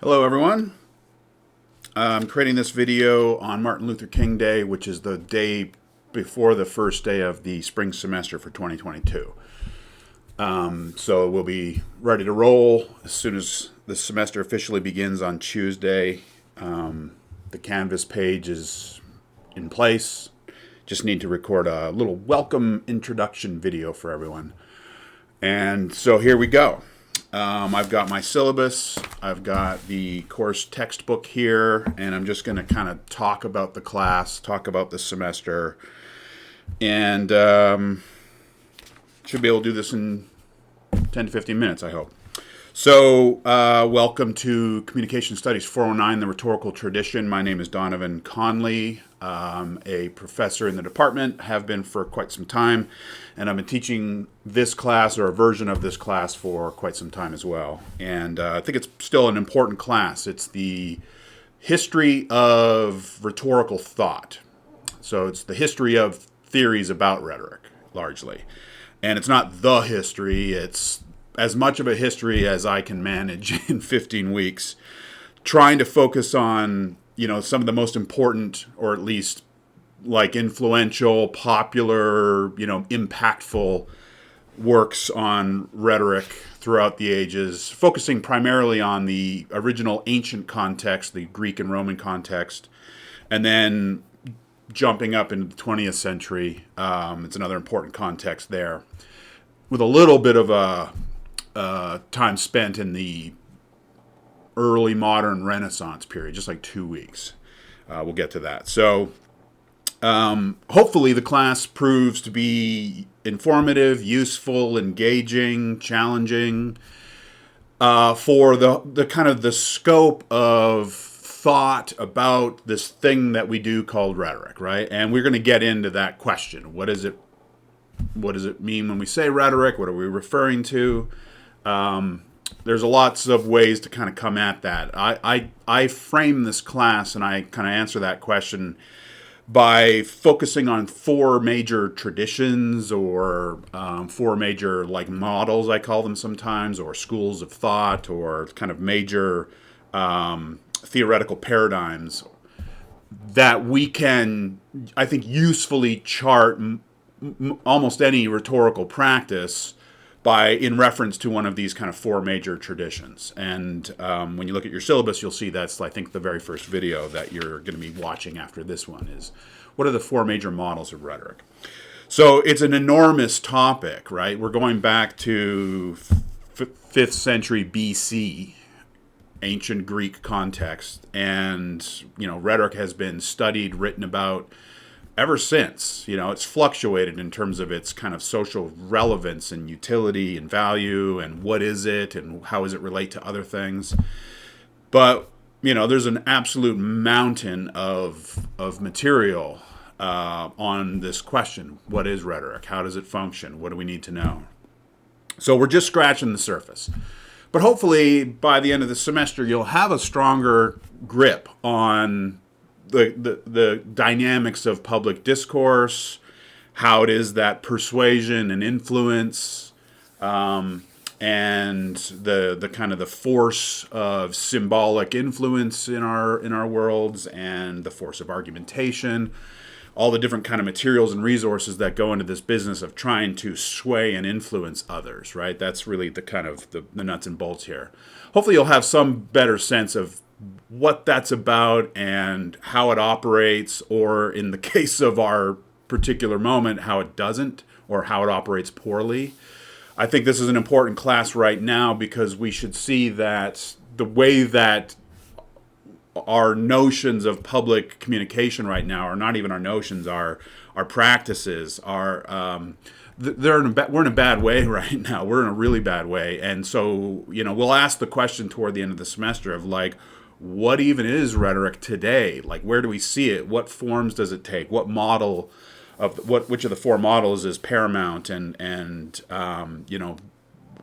Hello everyone. I'm creating this video on Martin Luther King Day, which is the day before the first day of the spring semester for 2022. So we'll be ready to roll as soon as the semester officially begins on Tuesday. The Canvas page is in place. Just need to record a little welcome introduction video for everyone. And so here we go. I've got my syllabus, I've got the course textbook here, and I'm just going to kind of talk about the class, talk about the semester, and should be able to do this in 10 to 15 minutes, I hope. So, welcome to Communication Studies 409, the Rhetorical Tradition. My name is Donovan Conley. I'm a professor in the department, have been for quite some time, and I've been teaching this class, or a version of this class, for quite some time as well. And I think it's still an important class. It's the history of rhetorical thought. So it's the history of theories about rhetoric, largely. And it's not the history, it's as much of a history as I can manage in 15 weeks, trying to focus on, some of the most important, or at least like influential, popular, impactful works on rhetoric throughout the ages, focusing primarily on the original ancient context, the Greek and Roman context, and then jumping up into the 20th century. It's another important context there, with a little bit of a time spent in the early modern Renaissance period, just like 2 weeks. We'll get to that. So hopefully the class proves to be informative, useful, engaging, challenging for the kind of the scope of thought about this thing that we do called rhetoric, right? And we're going to get into that question. What does it mean when we say rhetoric? What are we referring to? There's lots of ways to kind of come at that. I frame this class and I kind of answer that question by focusing on four major traditions, or four major models, I call them sometimes, or schools of thought, or kind of major theoretical paradigms that we can, I think, usefully chart almost any rhetorical practice in reference to one of these kind of four major traditions. And when you look at your syllabus, you'll see that's, I think, the very first video that you're going to be watching after this one is, what are the four major models of rhetoric? So it's an enormous topic, right? We're going back to 5th century BC, ancient Greek context, and, rhetoric has been studied, written about, ever since. It's fluctuated in terms of its kind of social relevance and utility and value, and what is it and how does it relate to other things. But, there's an absolute mountain of material on this question. What is rhetoric? How does it function? What do we need to know? So we're just scratching the surface. But hopefully by the end of the semester, you'll have a stronger grip on the dynamics of public discourse, how it is that persuasion and influence, and the kind of the force of symbolic influence in our worlds, and the force of argumentation, all the different kind of materials and resources that go into this business of trying to sway and influence others, right? That's really the kind of the nuts and bolts here. Hopefully you'll have some better sense of what that's about and how it operates, or in the case of our particular moment, how it doesn't, or how it operates poorly. I think this is an important class right now, because we should see that the way that our notions of public communication right now, or not even our notions, our practices, we're in a bad way right now. We're in a really bad way. And so, we'll ask the question toward the end of the semester of what even is rhetoric today? Where do we see it? What forms does it take? What model of which of the four models is paramount? And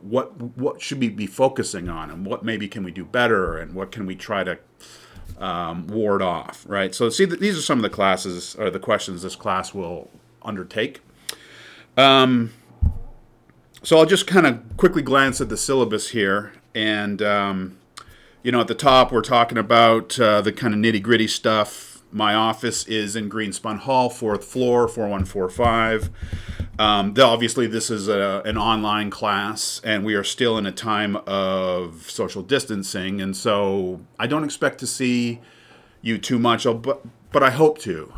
what should we be focusing on? And what maybe can we do better? And what can we try to ward off? Right. So these are some of the classes, or the questions this class will undertake. So I'll just kind of quickly glance at the syllabus here, and At the top, we're talking about the kind of nitty-gritty stuff. My office is in Greenspun Hall, 4th floor, 4145. Obviously, this is an online class, and we are still in a time of social distancing, and so I don't expect to see you too much, but I hope to.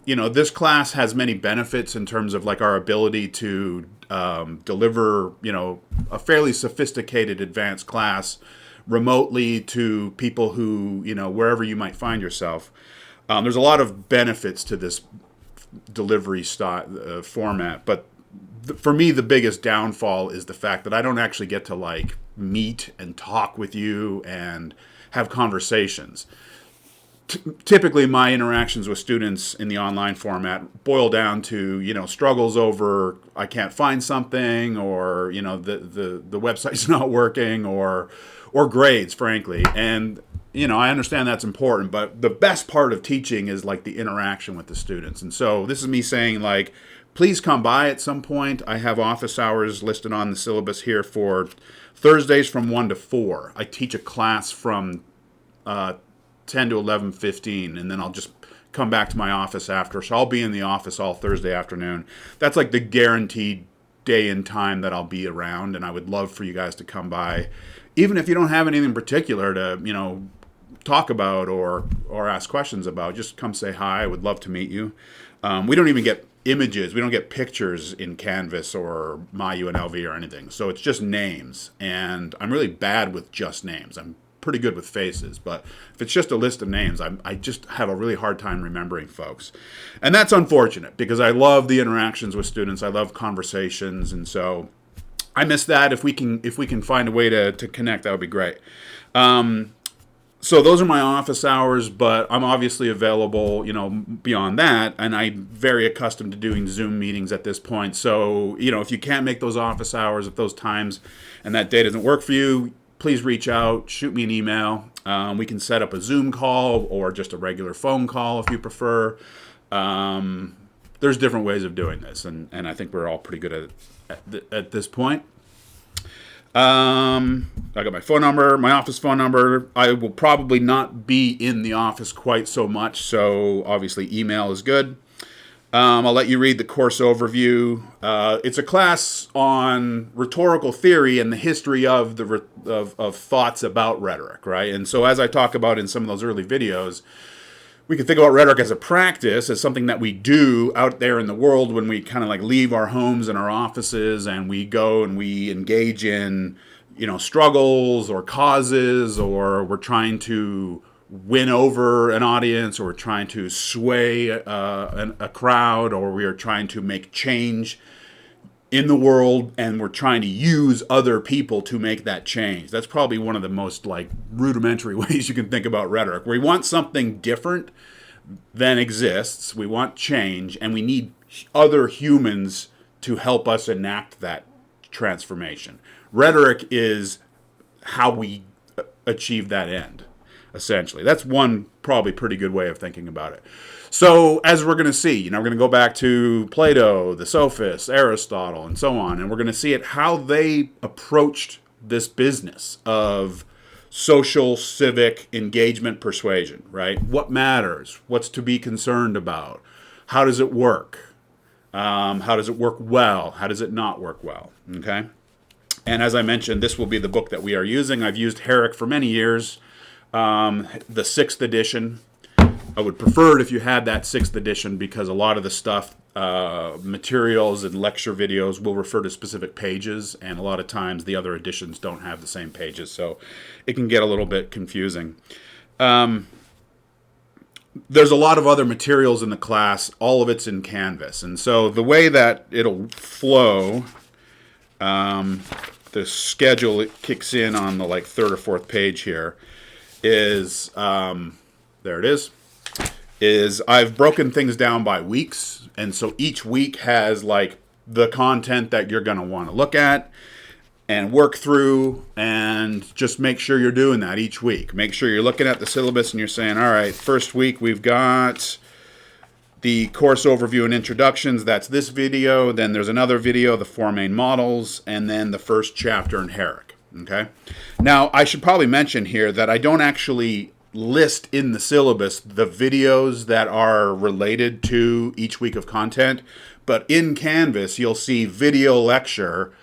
This class has many benefits in terms of like our ability to deliver, a fairly sophisticated advanced class remotely to people who, wherever you might find yourself. There's a lot of benefits to this delivery format, but for me, the biggest downfall is the fact that I don't actually get to like meet and talk with you and have conversations. Typically, my interactions with students in the online format boil down to, struggles over I can't find something, or, the website's not working, or grades, frankly. And, I understand that's important, but the best part of teaching is like the interaction with the students. And so this is me saying, like, please come by at some point. I have office hours listed on the syllabus here for Thursdays from 1 to 4. I teach a class from 10 to 11:15, and then I'll just come back to my office after. So I'll be in the office all Thursday afternoon. That's like the guaranteed day and time that I'll be around, and I would love for you guys to come by, even if you don't have anything in particular to, talk about or ask questions about. Just come say hi. I would love to meet you. We don't even get images. We don't get pictures in Canvas or my UNLV or anything. So it's just names, and I'm really bad with just names. I'm pretty good with faces, but if it's just a list of names, I just have a really hard time remembering folks. And that's unfortunate because I love the interactions with students. I love conversations, and so I miss that. If we can find a way to connect, that would be great. So those are my office hours, but I'm obviously available, beyond that, and I'm very accustomed to doing Zoom meetings at this point. So, if you can't make those office hours at those times and that day doesn't work for you, please reach out, shoot me an email. We can set up a Zoom call or just a regular phone call if you prefer. There's different ways of doing this, and I think we're all pretty good at this point. I got my phone number, my office phone number. I will probably not be in the office quite so much, so obviously email is good. I'll let you read the course overview. It's a class on rhetorical theory and the history of of thoughts about rhetoric, right? And so as I talk about in some of those early videos, we can think about rhetoric as a practice, as something that we do out there in the world when we kind of like leave our homes and our offices and we go and we engage in, struggles or causes, or we're trying to win over an audience, or we're trying to sway a crowd, or we are trying to make change in the world, and we're trying to use other people to make that change. That's probably one of the most like rudimentary ways you can think about rhetoric. We want something different than exists. We want change, and we need other humans to help us enact that transformation. Rhetoric is how we achieve that end, essentially. That's one probably pretty good way of thinking about it. So as we're going to see, we're going to go back to Plato, the Sophists, Aristotle, and so on, and we're going to see how they approached this business of social, civic engagement persuasion, right? What matters? What's to be concerned about? How does it work? How does it work well? How does it not work well? Okay? And as I mentioned, this will be the book that we are using. I've used Rhetoric for many years. The 6th edition. I would prefer it if you had that 6th edition, because a lot of the stuff, materials and lecture videos will refer to specific pages, and a lot of times the other editions don't have the same pages, so it can get a little bit confusing. There's a lot of other materials in the class. All of it's in Canvas, and so the way that it'll flow, the schedule, it kicks in on the 3rd or 4th page here, is there it is I've broken things down by weeks, and so each week has the content that you're going to want to look at and work through, and just make sure you're doing that each week. Make sure you're looking at the syllabus and you're saying, all right, first week we've got the course overview and introductions. That's this video. Then there's another video, the 4 main models, and then the first chapter in Rhetoric. Okay. Now, I should probably mention here that I don't actually list in the syllabus the videos that are related to each week of content, but in Canvas, you'll see video lecture.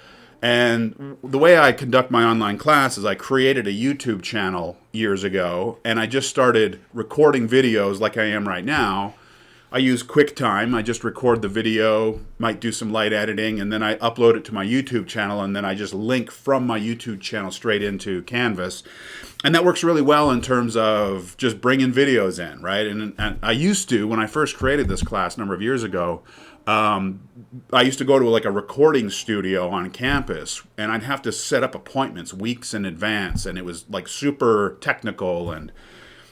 And the way I conduct my online class is I created a YouTube channel years ago, and I just started recording videos like I am right now. I use QuickTime. I just record the video, might do some light editing, and then I upload it to my YouTube channel, and then I just link from my YouTube channel straight into Canvas. And that works really well in terms of just bringing videos in, right? And I used to, when I first created this class a number of years ago, I used to go to like a recording studio on campus, and I'd have to set up appointments weeks in advance, and it was like super technical and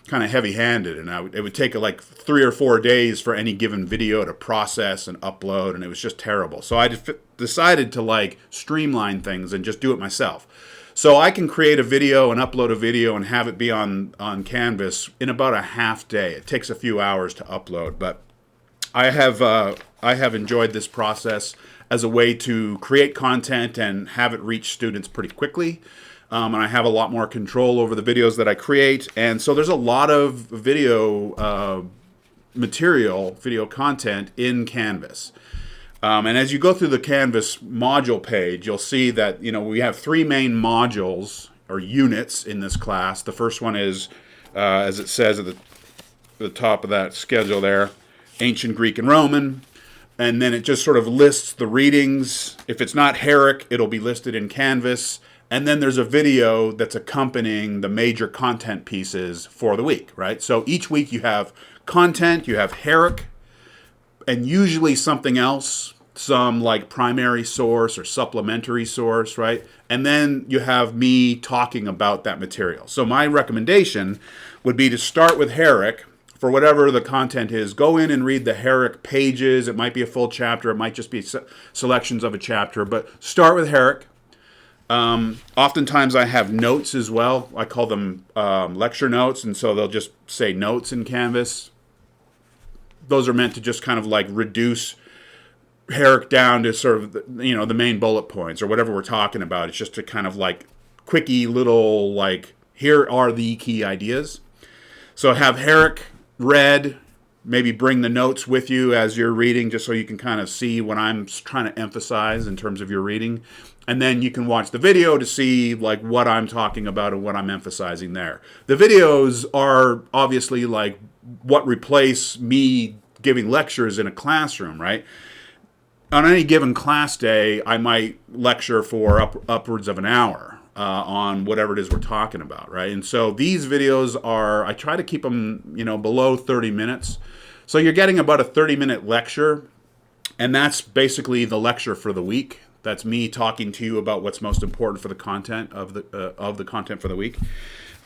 kind of heavy-handed, and it would take like 3 or 4 days for any given video to process and upload, and it was just terrible. So I decided to like streamline things and just do it myself. So I can create a video and upload a video and have it be on Canvas in about a half day. It takes a few hours to upload, but I have enjoyed this process as a way to create content and have it reach students pretty quickly. And I have a lot more control over the videos that I create. And so there's a lot of video material, video content in Canvas. And as you go through the Canvas module page, you'll see that, we have 3 main modules or units in this class. The first one is, as it says at the top of that schedule there, Ancient Greek and Roman. And then it just sort of lists the readings. If it's not Rhetoric, it'll be listed in Canvas. And then there's a video that's accompanying the major content pieces for the week, right? So each week you have content, you have Rhetoric, and usually something else, some like primary source or supplementary source, right? And then you have me talking about that material. So my recommendation would be to start with Rhetoric. For whatever the content is, go in and read the Rhetoric pages. It might be a full chapter. It might just be selections of a chapter, but start with Rhetoric. Oftentimes I have notes as well. I call them lecture notes, and so they'll just say notes in Canvas. Those are meant to just kind of like reduce Rhetoric down to sort of the main bullet points or whatever we're talking about. It's just to kind of like quickie little like, here are the key ideas. So have Rhetoric read, maybe bring the notes with you as you're reading just so you can kind of see what I'm trying to emphasize in terms of your reading. And then you can watch the video to see like what I'm talking about and what I'm emphasizing there. The videos are obviously like what replace me giving lectures in a classroom, right? On any given class day, I might lecture for upwards of an hour on whatever it is we're talking about, right? And so these videos I try to keep them, below 30 minutes. So you're getting about a 30-minute lecture, and that's basically the lecture for the week. That's me talking to you about what's most important for the content of the content for the week.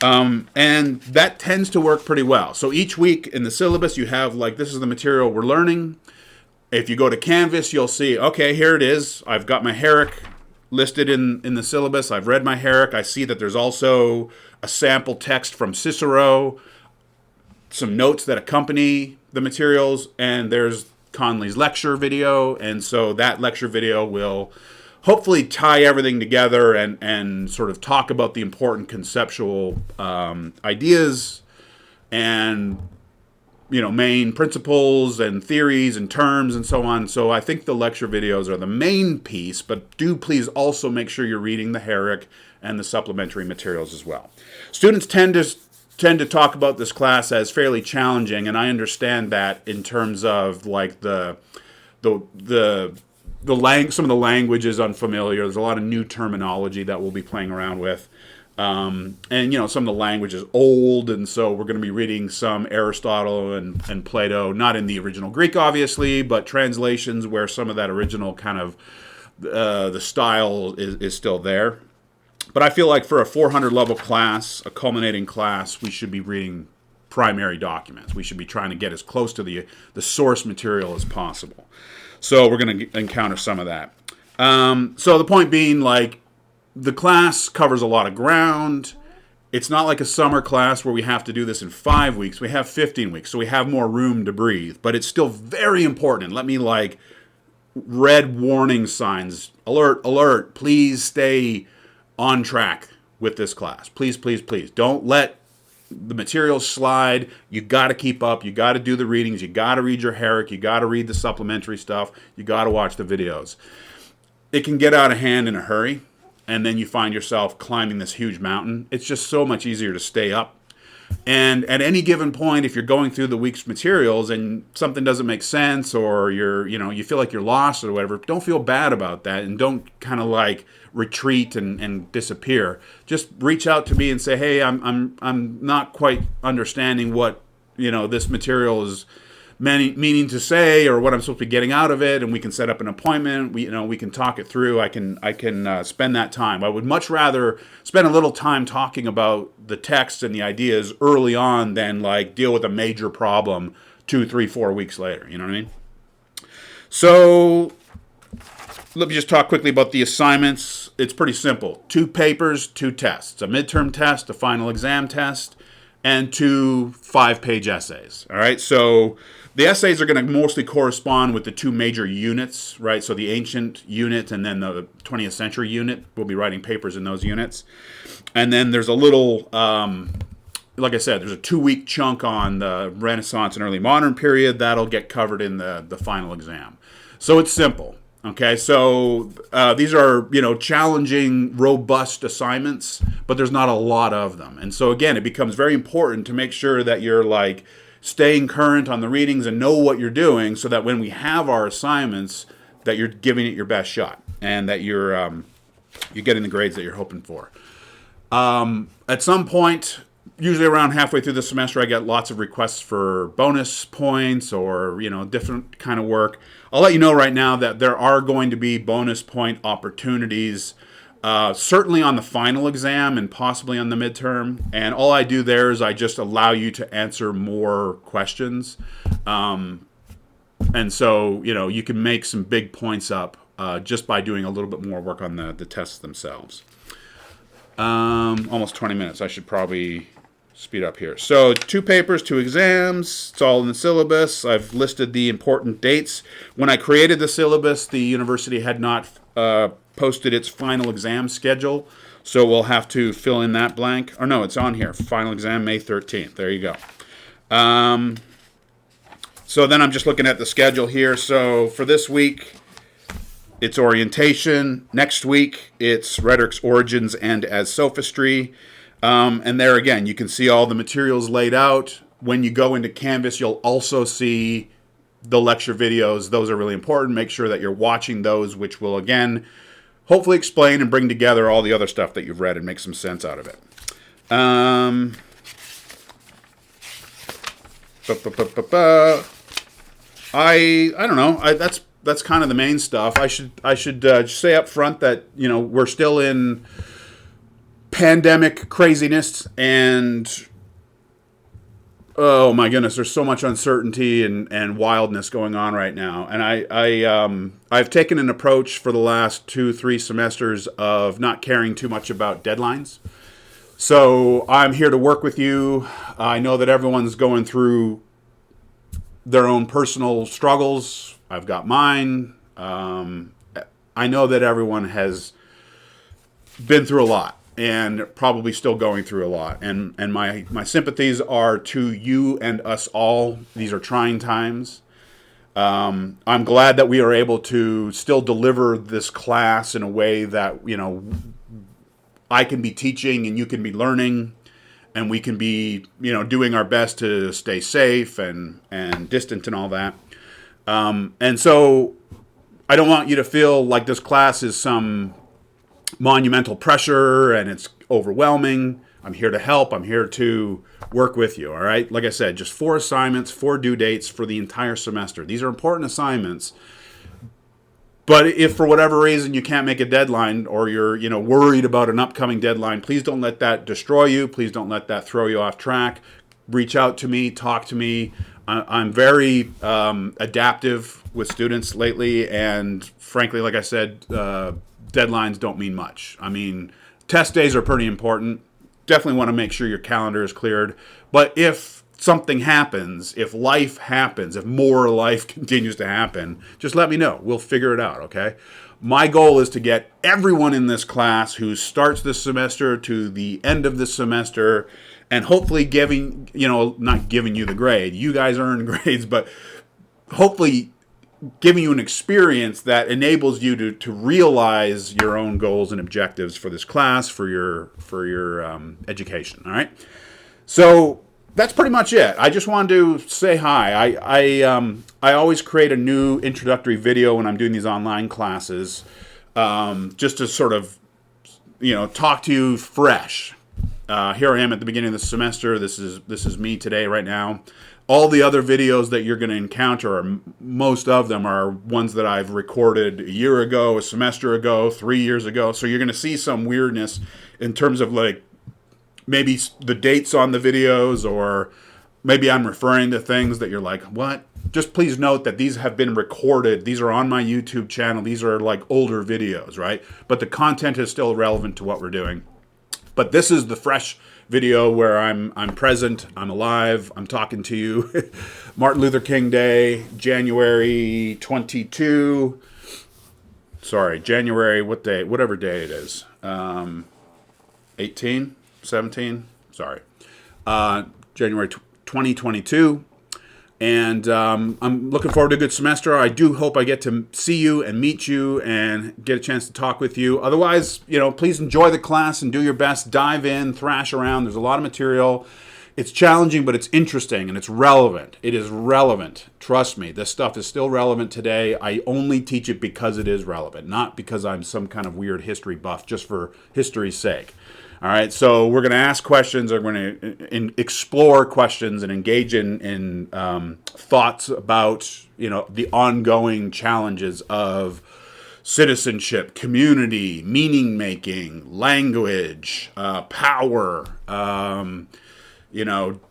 And that tends to work pretty well. So each week in the syllabus, you have like, this is the material we're learning. If you go to Canvas, you'll see, okay, here it is. I've got my Rhetoric listed in the syllabus. I've read my Rhetoric. I see that there's also a sample text from Cicero, some notes that accompany the materials, and there's Conley's lecture video. And so that lecture video will hopefully tie everything together and sort of talk about the important conceptual ideas and main principles and theories and terms and so on. So I think the lecture videos are the main piece, but do please also make sure you're reading the Rhetoric and the supplementary materials as well. Students tend to talk about this class as fairly challenging, and I understand that in terms of like some of the language is unfamiliar. There's a lot of new terminology that we'll be playing around with. And some of the language is old, and so we're going to be reading some Aristotle and Plato, not in the original Greek, obviously, but translations where some of that original kind of the style is still there. But I feel like for a 400 level class, a culminating class, we should be reading primary documents. We should be trying to get as close to the source material as possible. So we're going to encounter some of that. So the point being, like, the class covers a lot of ground. It's not like a summer class where we have to do this in 5 weeks. We have 15 weeks, so we have more room to breathe. But it's still very important. Let me, red warning signs. Alert, alert. Please stay on track with this class. Please, please, please. Don't let the materials slide. You got to keep up. You got to do the readings. You got to read your Herrick. You got to read the supplementary stuff. You got to watch the videos. It can get out of hand in a hurry, and then you find yourself climbing this huge mountain. It's just so much easier to stay up. And at any given point, if you're going through the week's materials and something doesn't make sense, or you feel like you're lost or whatever, don't feel bad about that, and don't kind of like retreat and disappear. Just reach out to me and say, hey, I'm not quite understanding what this material is meaning to say, or what I'm supposed to be getting out of it, and we can set up an appointment. We can talk it through. I can spend that time. I would much rather spend a little time talking about the text and the ideas early on than like deal with a major problem 2, 3, 4 weeks later. You know what I mean? So let me just talk quickly about the assignments. It's pretty simple. 2 papers, 2 tests. A midterm test, a final exam test, and 2 5-page essays. All right, so the essays are going to mostly correspond with the 2 major units, right? So the ancient unit and then the 20th century unit. We'll be writing papers in those units. And then there's a little, like I said, there's a 2-week chunk on the Renaissance and early modern period. That'll get covered in the final exam. So it's simple. Okay, so these are, challenging, robust assignments, but there's not a lot of them. And so, again, it becomes very important to make sure that you're, like, staying current on the readings and know what you're doing, so that when we have our assignments, that you're giving it your best shot and that you're getting the grades that you're hoping for. At some point, usually around halfway through the semester, I get lots of requests for bonus points or, different kind of work. I'll let you know right now that there are going to be bonus point opportunities, certainly on the final exam and possibly on the midterm. And all I do there is I just allow you to answer more questions. And so, you can make some big points up just by doing a little bit more work on the tests themselves. Almost 20 minutes. I should probably speed up here. So 2 papers, 2 exams. It's all in the syllabus. I've listed the important dates. When I created the syllabus, the university had not posted its final exam schedule, so we'll have to fill in that blank. Or no, it's on here. Final exam, May 13th. There you go. So then I'm just looking at the schedule here. So for this week, it's orientation. Next week, it's Rhetoric's origins and as sophistry. And there again, you can see all the materials laid out. When you go into Canvas, you'll also see the lecture videos. Those are really important. Make sure that you're watching those, which will, again, hopefully explain and bring together all the other stuff that you've read and make some sense out of it. I don't know. That's kind of the main stuff. I should say up front that we're still in pandemic craziness, and oh my goodness, there's so much uncertainty and wildness going on right now. And I've taken an approach for the last 2-3 semesters of not caring too much about deadlines. So I'm here to work with you. I know that everyone's going through their own personal struggles. I've got mine. I know that everyone has been through a lot and probably still going through a lot. And my sympathies are to you and us all. These are trying times. I'm glad that we are able to still deliver this class in a way that, I can be teaching and you can be learning, and we can be, doing our best to stay safe and distant and all that. And so I don't want you to feel like this class is some monumental pressure and it's overwhelming. I'm here to help. I'm here to work with you, all right? Like I said, just 4 assignments, 4 due dates for the entire semester. These are important assignments. But if for whatever reason you can't make a deadline, or you're worried about an upcoming deadline, please don't let that destroy you. Please don't let that throw you off track. Reach out to me, talk to me. I'm very adaptive with students lately, and frankly, like I said, deadlines don't mean much. I mean, test days are pretty important. Definitely want to make sure your calendar is cleared. But if something happens, if life happens, if more life continues to happen, just let me know. We'll figure it out, okay? My goal is to get everyone in this class who starts this semester to the end of this semester, and hopefully not giving you the grade. You guys earn grades, but hopefully giving you an experience that enables you to realize your own goals and objectives for this class, for your education. All right. So that's pretty much it. I just wanted to say hi. I always create a new introductory video when I'm doing these online classes, just to sort of talk to you fresh. Here I am at the beginning of the semester. This is me today, right now. All the other videos that you're going to encounter, or most of them, are ones that I've recorded a year ago, a semester ago, 3 years ago. So you're going to see some weirdness in terms of like maybe the dates on the videos, or maybe I'm referring to things that you're like, what? Just please note that these have been recorded. These are on my YouTube channel. These are like older videos, right? But the content is still relevant to what we're doing. But this is the fresh video where I'm present, I'm alive, I'm talking to you. Martin Luther King Day, January 22. Sorry, January, what day? Whatever day it is. 18, 17, sorry. January 2022. And I'm looking forward to a good semester. I do hope I get to see you and meet you and get a chance to talk with you. Otherwise, please enjoy the class and do your best. Dive in, thrash around. There's a lot of material. It's challenging, but it's interesting and it's relevant. It is relevant. Trust me, this stuff is still relevant today. I only teach it because it is relevant, not because I'm some kind of weird history buff just for history's sake. All right, so we're going to ask questions. We're going to explore questions and engage in thoughts about the ongoing challenges of citizenship, community, meaning making, language, power,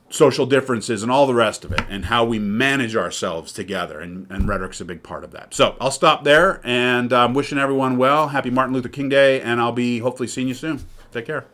social differences, and all the rest of it, and how we manage ourselves together. And rhetoric's a big part of that. So I'll stop there, and I'm wishing everyone well. Happy Martin Luther King Day, and I'll be hopefully seeing you soon. Take care.